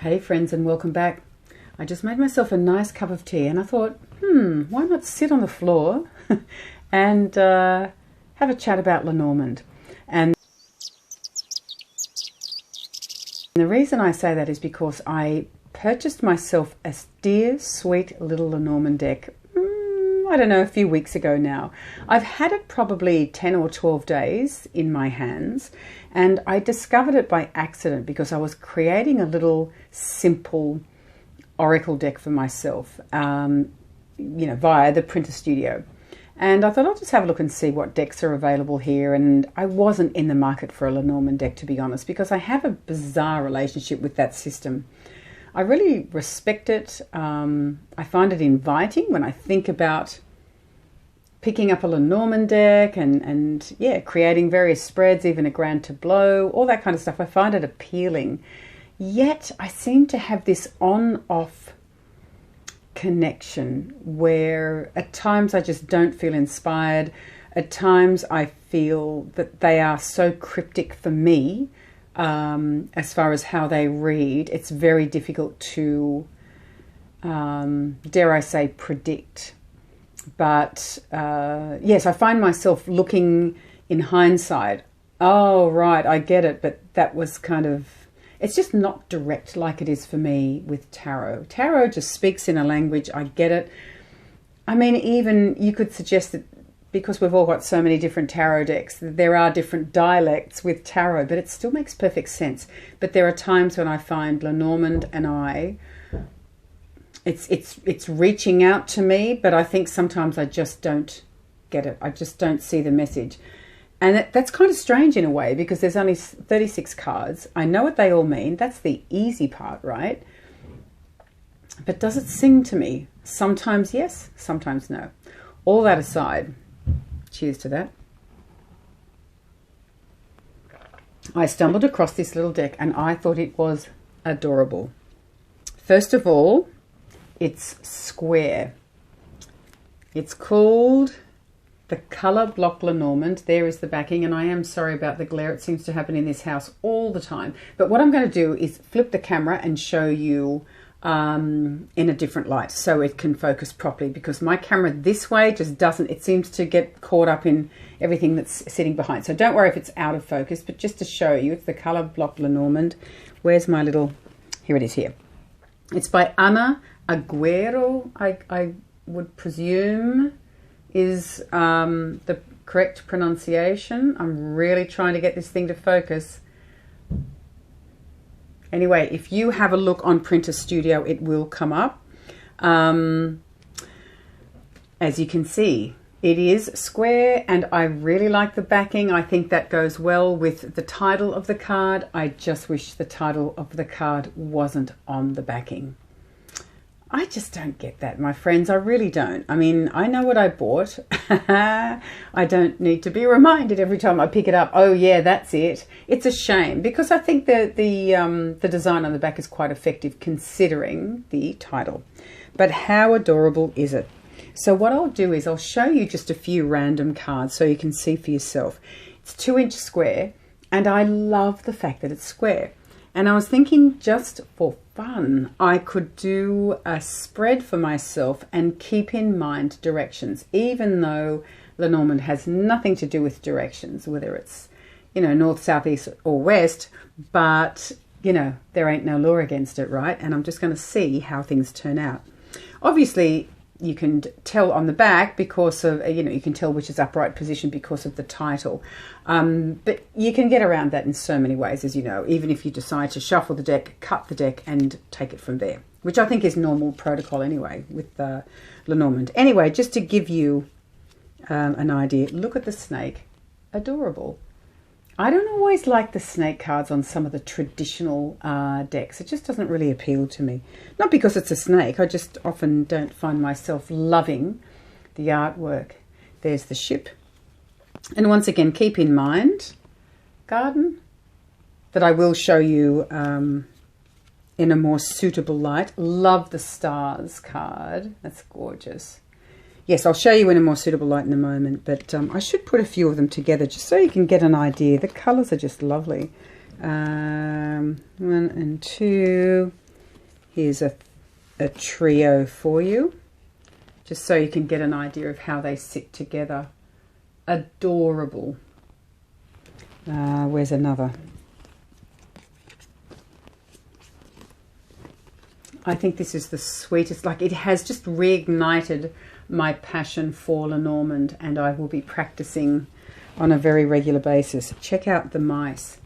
Hey friends, and welcome back. I just made myself a nice cup of tea and I thought, why not sit on the floor and have a chat about Lenormand. And the reason I say that is because I purchased myself a dear, sweet little Lenormand deck, I don't know, a few weeks ago now. I've had it probably 10 or 12 days in my hands, and I discovered it by accident because I was creating a little simple oracle deck for myself, via the printer studio. And I thought I'll just have a look and see what decks are available here. And I wasn't in the market for a Lenormand deck, to be honest, because I have a bizarre relationship with that system. I really respect it. I find it inviting when I think about picking up a Lenormand deck and creating various spreads, even a grand tableau, all that kind of stuff. I find it appealing. Yet I seem to have this on-off connection where at times I just don't feel inspired. At times I feel that they are so cryptic for me. As far as how they read, it's very difficult to, dare I say, predict. But yes, I find myself looking in hindsight, oh, right, I get it, but that was kind of, it's just not direct like it is for me with tarot. Tarot just speaks in a language, I get it. I mean, even you could suggest that because we've all got so many different tarot decks, there are different dialects with tarot, but it still makes perfect sense. But there are times when I find Lenormand and it's reaching out to me, but I think sometimes I just don't get it. I just don't see the message. And that's kind of strange in a way because there's only 36 cards. I know what they all mean. That's the easy part, right? But does it sing to me? Sometimes yes, sometimes no. All that aside, cheers to that. I stumbled across this little deck and I thought it was adorable. First of all, it's square. It's called the Colour Block Lenormand. There is the backing, and I am sorry about the glare. It seems to happen in this house all the time. But what I'm going to do is flip the camera and show you in a different light so it can focus properly, because my camera this way just doesn't, it seems to get caught up in everything that's sitting behind. So don't worry if it's out of focus, but just to show you, it's the Colour Block Lenormand. Where's my little, here it is here. It's by Ana Aguero, I would presume is the correct pronunciation. I'm really trying to get this thing to focus. Anyway, if you have a look on Printer Studio, it will come up. As you can see, it is square, and I really like the backing. I think that goes well with the title of the card. I just wish the title of the card wasn't on the backing. I just don't get that, my friends. I really don't. I mean, I know what I bought. I don't need to be reminded every time I pick it up. Oh yeah, that's it. It's a shame because I think the design on the back is quite effective considering the title. But how adorable is it? So what I'll do is I'll show you just a few random cards so you can see for yourself. It's 2-inch square, and I love the fact that it's square. And I was thinking, just for fun, I could do a spread for myself and keep in mind directions, even though Lenormand has nothing to do with directions, whether it's, north, south, east or west, but, there ain't no law against it, right? And I'm just going to see how things turn out. Obviously, you can tell on the back because of, you can tell which is upright position because of the title. But you can get around that in so many ways, as you know, even if you decide to shuffle the deck, cut the deck and take it from there, which I think is normal protocol anyway with Lenormand. Anyway, just to give you an idea, look at the snake. Adorable. I don't always like the snake cards on some of the traditional decks. It just doesn't really appeal to me. Not because it's a snake. I just often don't find myself loving the artwork. There's the ship. And once again, keep in mind, garden, that I will show you in a more suitable light. Love the stars card. That's gorgeous. Yes, I'll show you in a more suitable light in a moment, but I should put a few of them together just so you can get an idea. The colours are just lovely. 1 and 2. Here's a trio for you, just so you can get an idea of how they sit together. Adorable. Where's another? I think this is the sweetest. Like, it has just reignited my passion for Lenormand, and I will be practicing on a very regular basis. Check out the mice.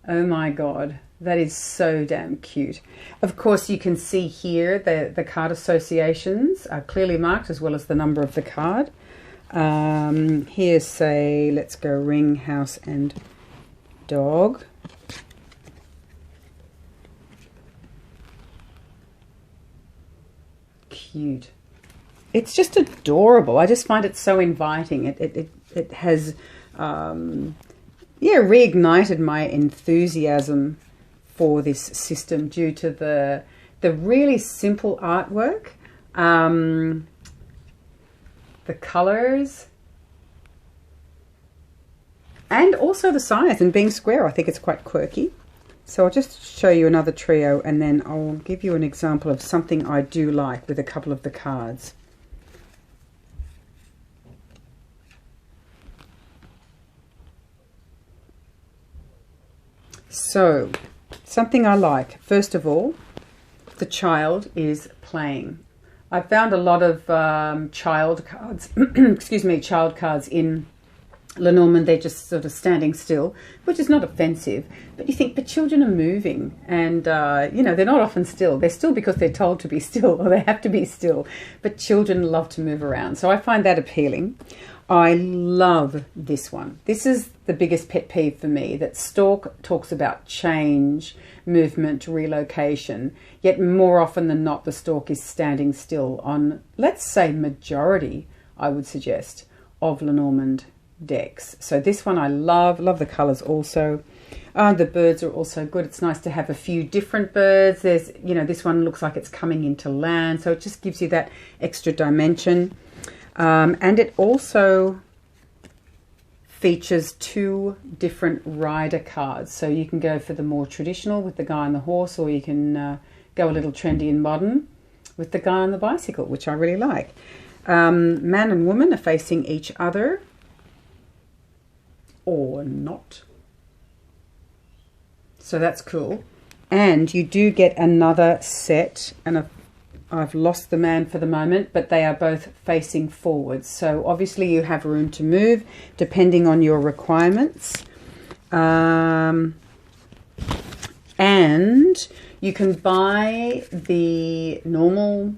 Oh my God, that is so damn cute. Of course, you can see here the card associations are clearly marked, as well as the number of the card. Here's, say, let's go ring, house, and dog. Cute. It's just adorable. I just find it so inviting. It has, yeah, reignited my enthusiasm for this system due to the really simple artwork, the colors, and also the size and being square. I think it's quite quirky. So I'll just show you another trio, and then I'll give you an example of something I do like with a couple of the cards. So, something I like. First of all, the child is playing. I found a lot of child cards, excuse me, child cards in Lenormand. They're just sort of standing still, which is not offensive, but you think, but children are moving, and you know, they're not often still. They're still because they're told to be still, or they have to be still, but children love to move around. So I find that appealing. I love this one. This is the biggest pet peeve for me, that Stork talks about change, movement, relocation, yet more often than not the stork is standing still on, let's say, majority, I would suggest, of Lenormand decks. So this one I love the colors also. The birds are also good. It's nice to have a few different birds. There's, you know, this one looks like it's coming into land, so it just gives you that extra dimension. And it also features two different rider cards. So you can go for the more traditional with the guy on the horse, or you can go a little trendy and modern with the guy on the bicycle, which I really like. Man and woman are facing each other, or not. So that's cool. And you do get another set, and I've lost the man for the moment, but they are both facing forwards. So obviously you have room to move depending on your requirements. And you can buy the normal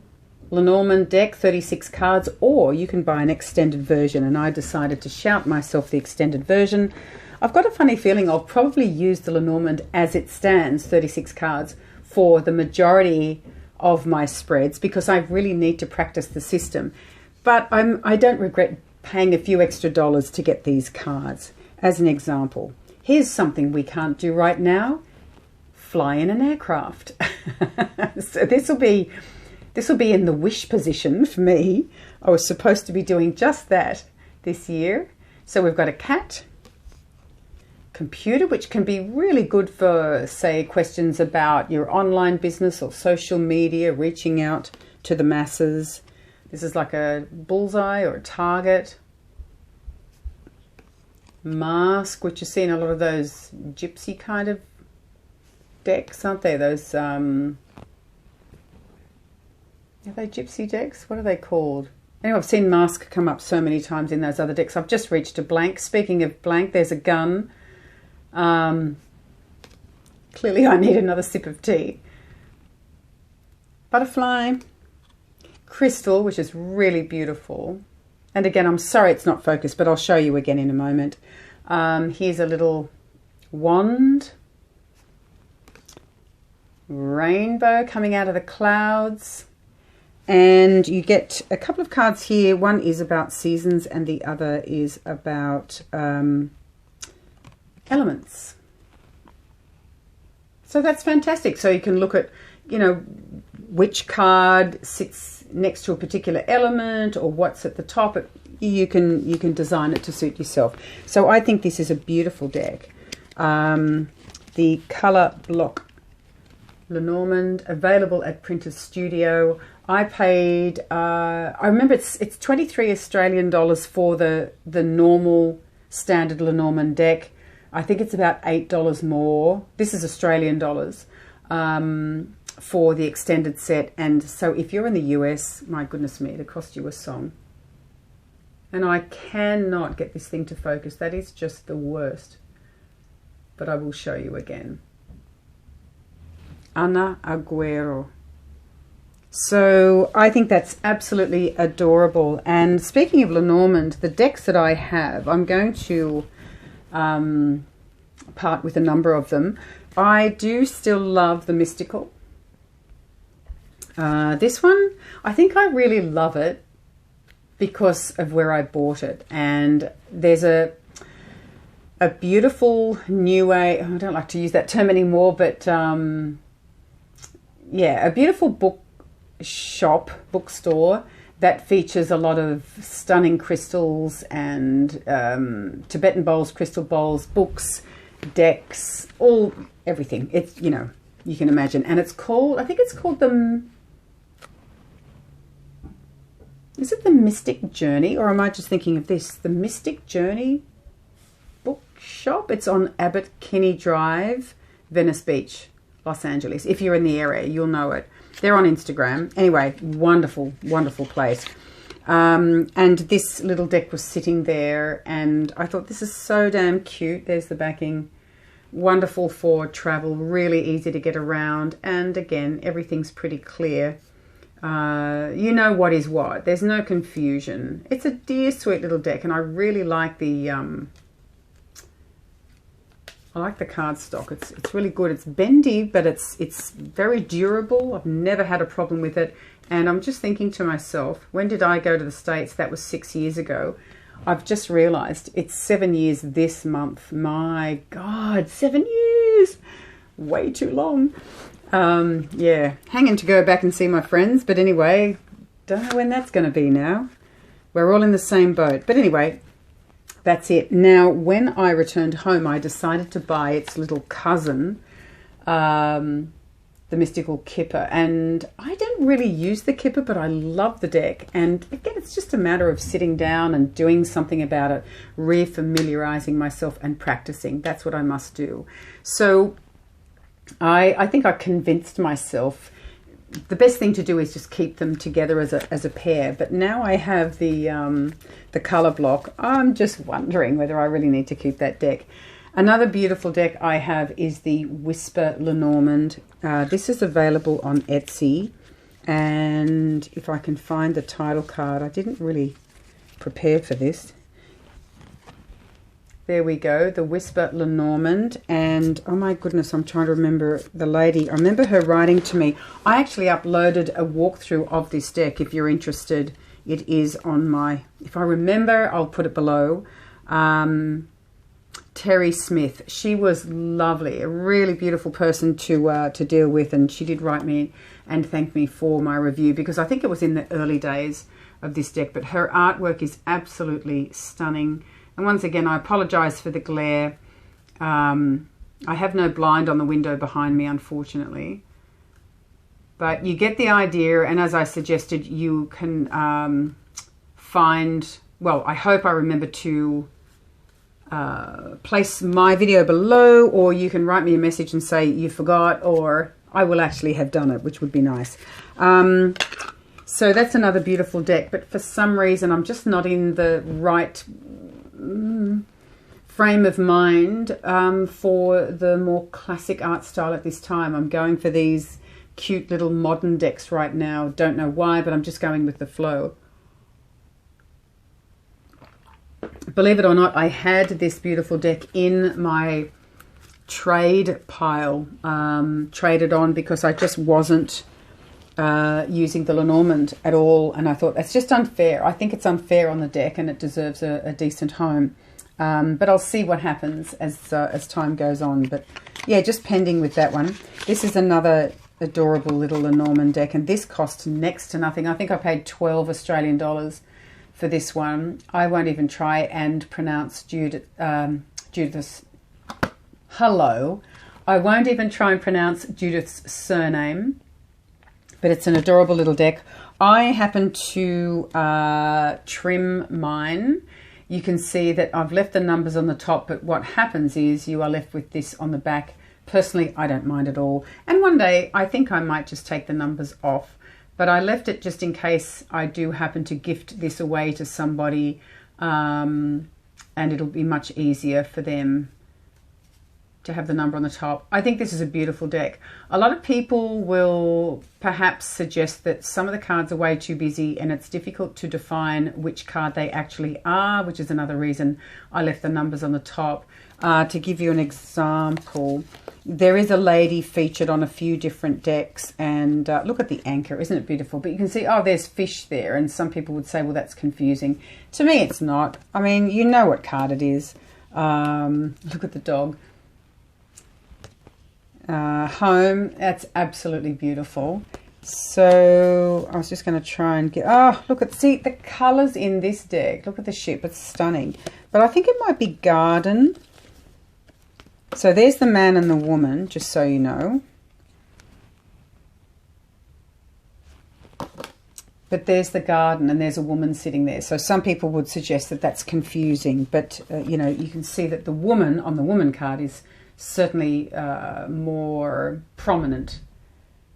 Lenormand deck, 36 cards, or you can buy an extended version, and I decided to shout myself the extended version. I've got a funny feeling I'll probably use the Lenormand as it stands, 36 cards, for the majority of my spreads, because I really need to practice the system. But I don't regret paying a few extra dollars to get these cards. As an example, here's something we can't do right now: fly in an aircraft. So this will be in the wish position for me. I was supposed to be doing just that this year. So we've got a cat, computer, which can be really good for, say, questions about your online business or social media, reaching out to the masses. This is like a bullseye or a target. Mask, which you see in a lot of those gypsy kind of decks, aren't they? Those, are they gypsy decks? What are they called? Anyway, I've seen mask come up so many times in those other decks. I've just reached a blank. Speaking of blank, there's a gun. Clearly I need another sip of tea. Butterfly. Crystal, which is really beautiful. And again, I'm sorry it's not focused, but I'll show you again in a moment. Here's a little wand. Rainbow coming out of the clouds. And you get a couple of cards here. One is about seasons and the other is about elements. So that's fantastic. So you can look at, you know, which card sits next to a particular element or what's at the top. You can design it to suit yourself. So I think this is a beautiful deck. The color block Lenormand, available at Printers Studio. I paid, I remember it's 23 Australian dollars for the normal standard Lenormand deck. I think it's about $8 more. This is Australian dollars for the extended set. And so if you're in the US, my goodness me, it'll cost you a song. And I cannot get this thing to focus. That is just the worst. But I will show you again. Ana Aguero. So I think that's absolutely adorable. And speaking of Lenormand, the decks that I have, I'm going to part with a number of them. I do still love the Mystical. This one, I think I really love it because of where I bought it. And there's a beautiful new age, I don't like to use that term anymore, but yeah, a beautiful bookstore that features a lot of stunning crystals and Tibetan bowls, crystal bowls, books, decks, everything. It's, you know, you can imagine. And it's called, I think it's called is it the Mystic Journey, or am I just thinking of this? The Mystic Journey bookshop. It's on Abbot Kinney Drive, Venice Beach, Los Angeles. If you're in the area, you'll know it. They're on Instagram. Anyway, wonderful, wonderful place. And this little deck was sitting there, and I thought, this is so damn cute. There's the backing. Wonderful for travel, really easy to get around. And again, everything's pretty clear. You know what is what. There's no confusion. It's a dear, sweet little deck, and I really like the cardstock. It's really good. It's bendy, but it's very durable. I've never had a problem with it. And I'm just thinking to myself, when did I go to the States? That was 6 years ago. I've just realized it's 7 years this month. My God, 7 years. Way too long. Yeah, hanging to go back and see my friends. But anyway, don't know when that's going to be now. We're all in the same boat. But anyway, that's it. Now, when I returned home, I decided to buy its little cousin, the Mystical Kipper. And I don't really use the Kipper, but I love the deck. And again, it's just a matter of sitting down and doing something about it, refamiliarizing myself and practicing. That's what I must do. So I think I convinced myself the best thing to do is just keep them together as a pair. But now I have the color block. I'm just wondering whether I really need to keep that deck. Another beautiful deck I have is the Whisper Lenormand. This is available on Etsy. And if I can find the title card, I didn't really prepare for this. There we go, the Whisper Lenormand. And oh my goodness, I'm trying to remember the lady. I remember her writing to me. I actually uploaded a walkthrough of this deck. If you're interested, it is on my, if I remember, I'll put it below. Terry Smith. She was lovely, a really beautiful person to deal with. And she did write me and thank me for my review, because I think it was in the early days of this deck. But her artwork is absolutely stunning. And once again, I apologize for the glare. I have no blind on the window behind me, unfortunately. But you get the idea, and as I suggested, you can find, well, I hope I remember to place my video below, or you can write me a message and say you forgot, or I will actually have done it, which would be nice. So that's another beautiful deck, but for some reason I'm just not in the right frame of mind for the more classic art style at this time. I'm going for these cute little modern decks right now. Don't know why, but I'm just going with the flow. Believe it or not, I had this beautiful deck in my trade pile, traded on, because I just wasn't using the Lenormand at all, and I thought that's just unfair. I think it's unfair on the deck, and it deserves a decent home. But I'll see what happens as time goes on. But yeah, just pending with that one. This is another adorable little Lenormand deck, and this cost next to nothing. I think I paid 12 Australian dollars for this one. I won't even try and pronounce Judith's hello. I won't even try and pronounce Judith's surname, but it's an adorable little deck. I happen to trim mine. You can see that I've left the numbers on the top, but what happens is you are left with this on the back. Personally, I don't mind at all. And one day, I think I might just take the numbers off, but I left it just in case I do happen to gift this away to somebody, and it'll be much easier for them to have the number on the top. I think this is a beautiful deck. A lot of people will perhaps suggest that some of the cards are way too busy and it's difficult to define which card they actually are, which is another reason I left the numbers on the top. To give you an example, there is a lady featured on a few different decks, and look at the anchor, isn't it beautiful? But you can see, oh, there's fish there, and some people would say, well, that's confusing. To me, it's not. I mean, you know what card it is. Look at the dog. Home, that's absolutely beautiful. So I was just going to try and get, oh, look at, see the colors in this deck. Look at the ship, it's stunning. But I think it might be garden. So there's the man and the woman, just so you know. But there's the garden and there's a woman sitting there. So some people would suggest that that's confusing, but you know, you can see that the woman on the woman card is certainly more prominent.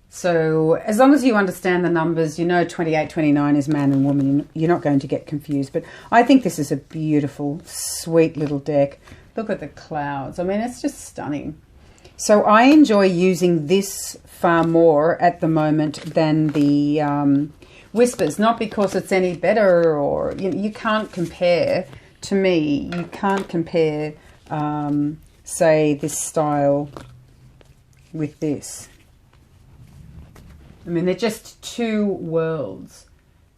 So as long as you understand the numbers, you know 28, 29 is man and woman, you're not going to get confused. But I think this is a beautiful, sweet little deck. Look at the clouds. I mean, it's just stunning. So I enjoy using this far more at the moment than the Whispers, not because it's any better, or you can't compare, to me, you can't compare say this style with this. I mean, they're just two worlds,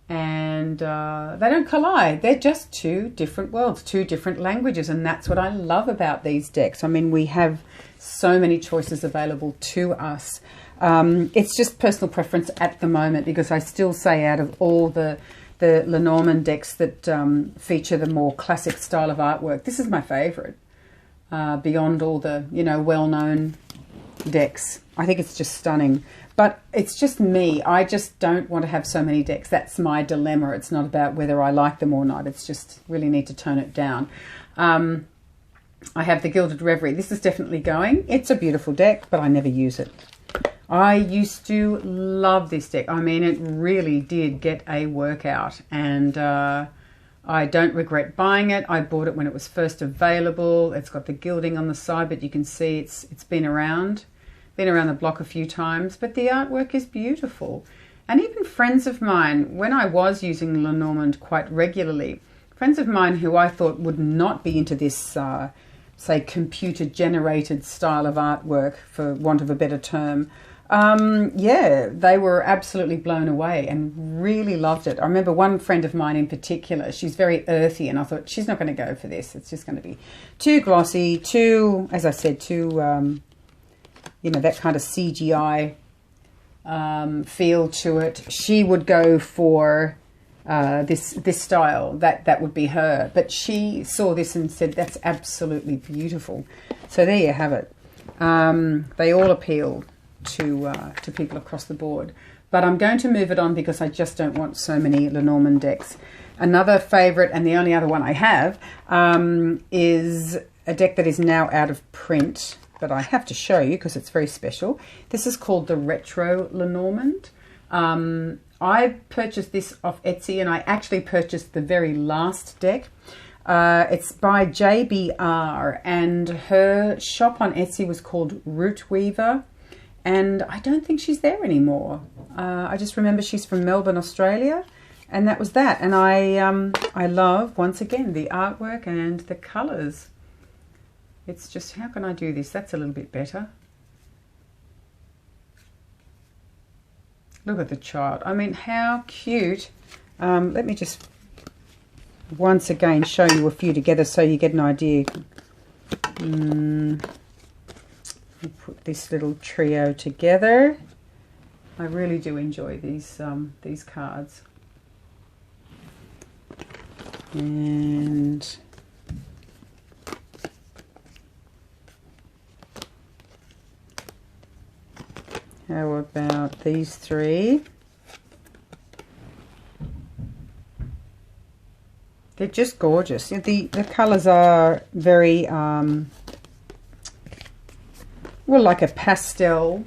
and they don't collide. They're just two different worlds, two different languages, and that's what I love about these decks. I mean, we have so many choices available to us. It's just personal preference at the moment, because I still say out of all the Lenormand decks that feature the more classic style of artwork, this is my favourite. Beyond all the, you know, well-known decks. I think it's just stunning. But it's just me. I just don't want to have so many decks. That's my dilemma. It's not about whether I like them or not. It's just really need to tone it down. I have the Gilded Reverie. This is definitely going. It's a beautiful deck, but I never use it. I used to love this deck. I mean, it really did get a workout, and I don't regret buying it. I bought it when it was first available. It's got the gilding on the side, but you can see it's been around the block a few times, but the artwork is beautiful. And even friends of mine, when I was using Lenormand quite regularly, friends of mine who I thought would not be into this, say, computer-generated style of artwork, for want of a better term, yeah, they were absolutely blown away and really loved it. I remember one friend of mine in particular, she's very earthy, and I thought, she's not going to go for this. It's just going to be too glossy, too, as I said, too, you know, that kind of CGI feel to it. She would go for this style. That would be her. But she saw this and said, that's absolutely beautiful. So there you have it. They all appeal to people across the board. But I'm going to move it on because I just don't want so many Lenormand decks. Another favourite, and the only other one I have, is a deck that is now out of print, but I have to show you because it's very special. This is called the Retro Lenormand. I purchased this off Etsy, and I actually purchased the very last deck. It's by JBR, and her shop on Etsy was called Root Weaver, and I don't think she's there anymore. I just remember she's from Melbourne, Australia, and that was that. And I love, once again, the artwork and the colours. It's just, how can I do this? That's a little bit better. Look at the child. I mean, how cute. Let me just once again show you a few together so you get an idea. Put this little trio together. I really do enjoy these cards. And How about these three? They're just gorgeous. The colours are very, well, like a pastel,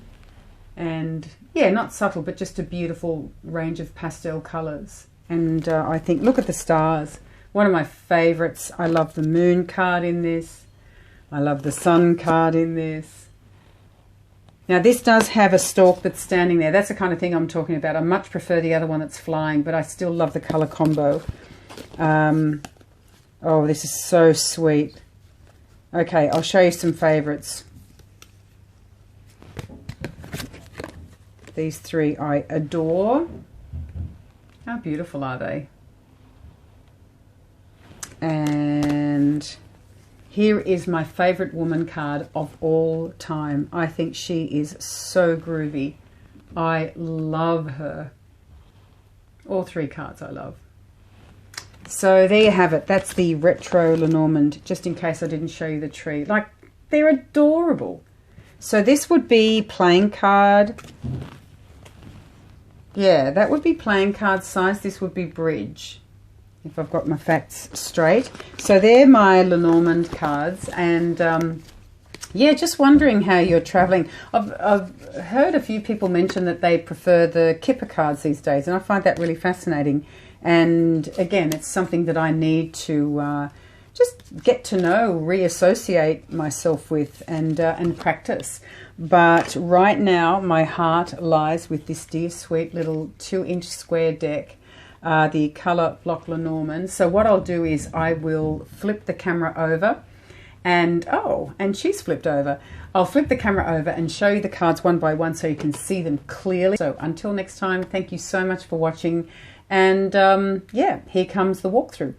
and yeah, not subtle, but just a beautiful range of pastel colours. And I think, look at the stars. One of my favourites. I love the moon card in this. I love the sun card in this. Now this does have a stalk that's standing there. That's the kind of thing I'm talking about. I much prefer the other one that's flying, but I still love the colour combo. Oh, this is so sweet. Okay, I'll show you some favourites. These three I adore. How beautiful are they? And here is my favourite woman card of all time. I think she is so groovy. I love her. All three cards I love. So there you have it. That's the retro Lenormand, just in case I didn't show you the tree. Like, they're adorable. So this would be playing card. Yeah, that would be playing card size. This would be bridge, if I've got my facts straight. So they're my Lenormand cards. And yeah, just wondering how you're traveling. I've heard a few people mention that they prefer the Kipper cards these days, and I find that really fascinating. And again, it's something that I need to just get to know, reassociate myself with, and practice. But right now, my heart lies with this dear sweet little 2-inch square deck, the Colour Block Lenormand. So what I'll do is I will flip the camera over, and she's flipped over. I'll flip the camera over and show you the cards one by one so you can see them clearly. So until next time, thank you so much for watching. And yeah, here comes the walkthrough.